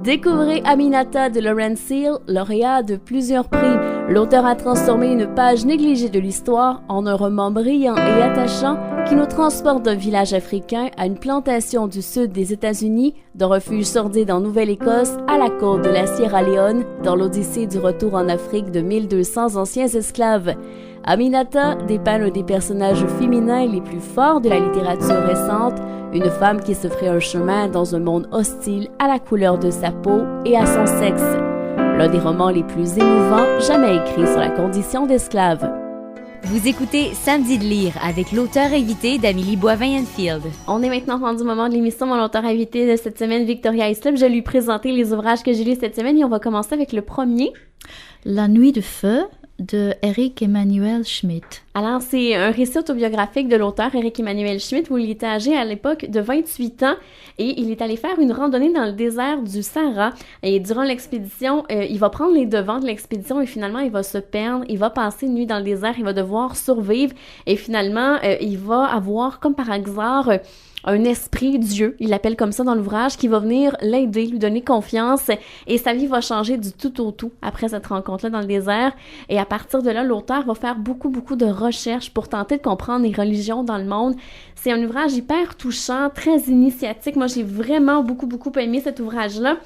Découvrez Aminata de Lawrence Seal, lauréat de plusieurs prix. L'auteur a transformé une page négligée de l'histoire en un roman brillant et attachant qui nous transporte d'un village africain à une plantation du sud des États-Unis, d'un refuge sordide en Nouvelle-Écosse à la côte de la Sierra Leone, dans l'Odyssée du retour en Afrique de 1200 anciens esclaves. Aminata dépeint l'un des personnages féminins les plus forts de la littérature récente, une femme qui se ferait un chemin dans un monde hostile à la couleur de sa peau et à son sexe. L'un des romans les plus émouvants jamais écrits sur la condition d'esclave. Vous écoutez Samedi de lire avec l'auteur invité d'Amélie Boivin-Enfield. On est maintenant rendu au moment de l'émission. Mon auteur invité de cette semaine, Victoria Islip. Je vais lui présenter les ouvrages que j'ai lus cette semaine et on va commencer avec le premier. La nuit de feu de Éric Emmanuel Schmitt. Alors, c'est un récit autobiographique de l'auteur Éric Emmanuel Schmitt où il était âgé à l'époque de 28 ans et il est allé faire une randonnée dans le désert du Sahara. Et durant l'expédition, il va prendre les devants de l'expédition et finalement, il va se perdre. Il va passer une nuit dans le désert, il va devoir survivre et finalement, il va avoir comme par hasard un esprit, Dieu, il l'appelle comme ça dans l'ouvrage, qui va venir l'aider, lui donner confiance et sa vie va changer du tout au tout après cette rencontre-là dans le désert. Et à partir de là, l'auteur va faire beaucoup de recherches pour tenter de comprendre les religions dans le monde. C'est un ouvrage hyper touchant, très initiatique. Moi, j'ai vraiment beaucoup aimé cet ouvrage-là.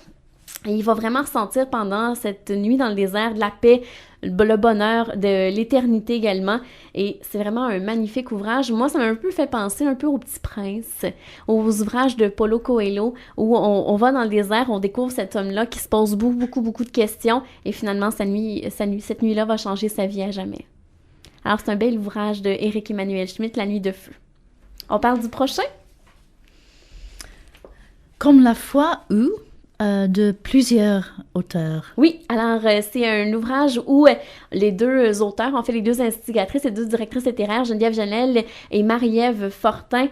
Et il va vraiment ressentir pendant cette nuit dans le désert de la paix, le bonheur, de l'éternité également. Et c'est vraiment un magnifique ouvrage. Moi, ça m'a un peu fait penser un peu au Petit Prince, aux ouvrages de Paulo Coelho, où on va dans le désert, on découvre cet homme-là qui se pose beaucoup de questions. Et finalement, cette nuit-là va changer sa vie à jamais. Alors, c'est un bel ouvrage de Éric Emmanuel Schmitt, La nuit de feu. On parle du prochain? Comme la foi où de plusieurs auteurs. Oui, alors c'est un ouvrage où les deux auteurs, en fait les deux instigatrices et deux directrices littéraires, Geneviève Genel et Marie-Ève Fortin,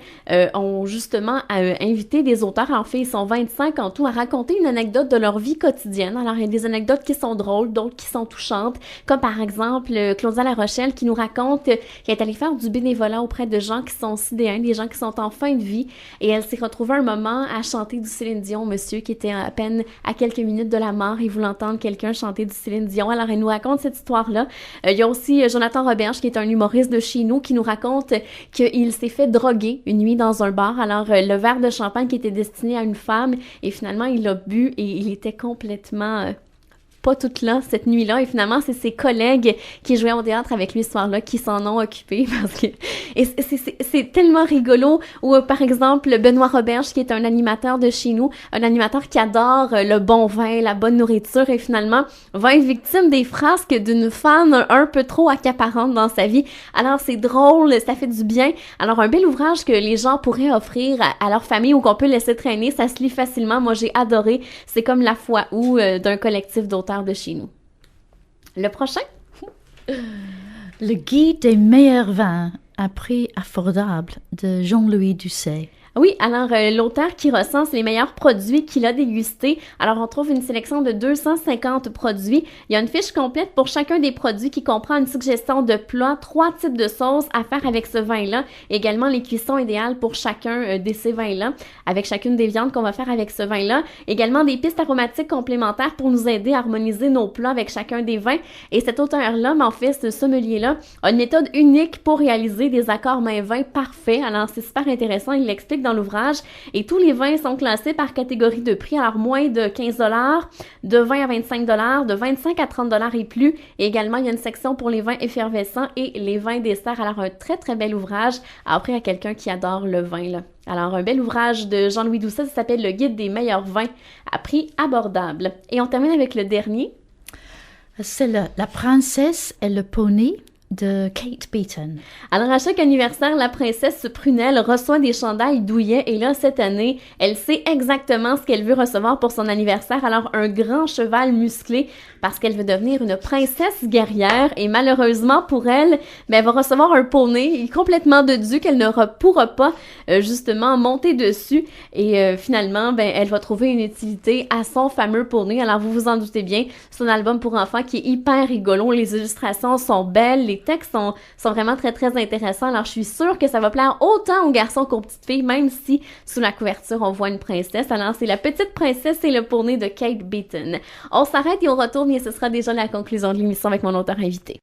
ont justement invité des auteurs, en fait ils sont 25 en tout, à raconter une anecdote de leur vie quotidienne. Alors il y a des anecdotes qui sont drôles, d'autres qui sont touchantes, comme par exemple Claudia La Rochelle qui nous raconte qu'elle est allée faire du bénévolat auprès de gens qui sont sidéens, des gens qui sont en fin de vie, et elle s'est retrouvée un moment à chanter du Céline Dion, monsieur qui était à peine à quelques minutes de la mort, il voulait entendre quelqu'un chanter du Céline Dion. Alors, elle nous raconte cette histoire-là. Il y a aussi Jonathan Roberge, qui est un humoriste de chez nous, qui nous raconte qu'il s'est fait droguer une nuit dans un bar. Alors, le verre de champagne qui était destiné à une femme, et finalement, il l'a bu et il était complètement pas toute là cette nuit-là, et finalement c'est ses collègues qui jouaient au théâtre avec lui ce soir-là qui s'en ont occupé parce que et c'est tellement rigolo. Ou par exemple Benoît Roberge qui est un animateur de chez nous, un animateur qui adore le bon vin, la bonne nourriture, et finalement va être victime des frasques d'une fan un peu trop accaparante dans sa vie. Alors c'est drôle, ça fait du bien. Alors un bel ouvrage que les gens pourraient offrir à leur famille ou qu'on peut laisser traîner, ça se lit facilement. Moi j'ai adoré, c'est comme La foi où d'un collectif d'auteurs de chez nous. Le prochain? Le guide des meilleurs vins à prix affordable de Jean-Louis Doucet. Oui, alors l'auteur qui recense les meilleurs produits qu'il a dégustés. Alors on trouve une sélection de 250 produits. Il y a une fiche complète pour chacun des produits qui comprend une suggestion de plats, 3 types de sauces à faire avec ce vin-là. Également les cuissons idéales pour chacun de ces vins-là, avec chacune des viandes qu'on va faire avec ce vin-là. Également des pistes aromatiques complémentaires pour nous aider à harmoniser nos plats avec chacun des vins. Et cet auteur-là, mais en fait ce sommelier-là, a une méthode unique pour réaliser des accords mains-vins parfaits. Alors c'est super intéressant, il l'explique dans l'ouvrage, et tous les vins sont classés par catégorie de prix, alors moins de 15 $, de 20 à 25 $, de 25 à 30 $ et plus, et également il y a une section pour les vins effervescents et les vins desserts. Alors un très bel ouvrage à offrir à quelqu'un qui adore le vin là. Alors un bel ouvrage de Jean-Louis Doucet, ça s'appelle Le guide des meilleurs vins à prix abordable. Et on termine avec le dernier. C'est La princesse et le poney de Kate Beaton. Alors, à chaque anniversaire, la princesse Prunelle reçoit des chandails douillets, et là, cette année, elle sait exactement ce qu'elle veut recevoir pour son anniversaire. Alors, un grand cheval musclé, parce qu'elle veut devenir une princesse guerrière, et malheureusement pour elle, elle va recevoir un poney complètement dodu qu'elle ne pourra pas, justement, monter dessus, et finalement, elle va trouver une utilité à son fameux poney. Alors, vous vous en doutez bien, c'est un album pour enfants qui est hyper rigolo, les illustrations sont belles, les textes sont vraiment très, très intéressants. Alors, je suis sûre que ça va plaire autant aux garçons qu'aux petites filles, même si sous la couverture, on voit une princesse. Alors, c'est La Petite Princesse et le Pourné de Kate Beaton. On s'arrête et on retourne et ce sera déjà la conclusion de l'émission avec mon auteur invité.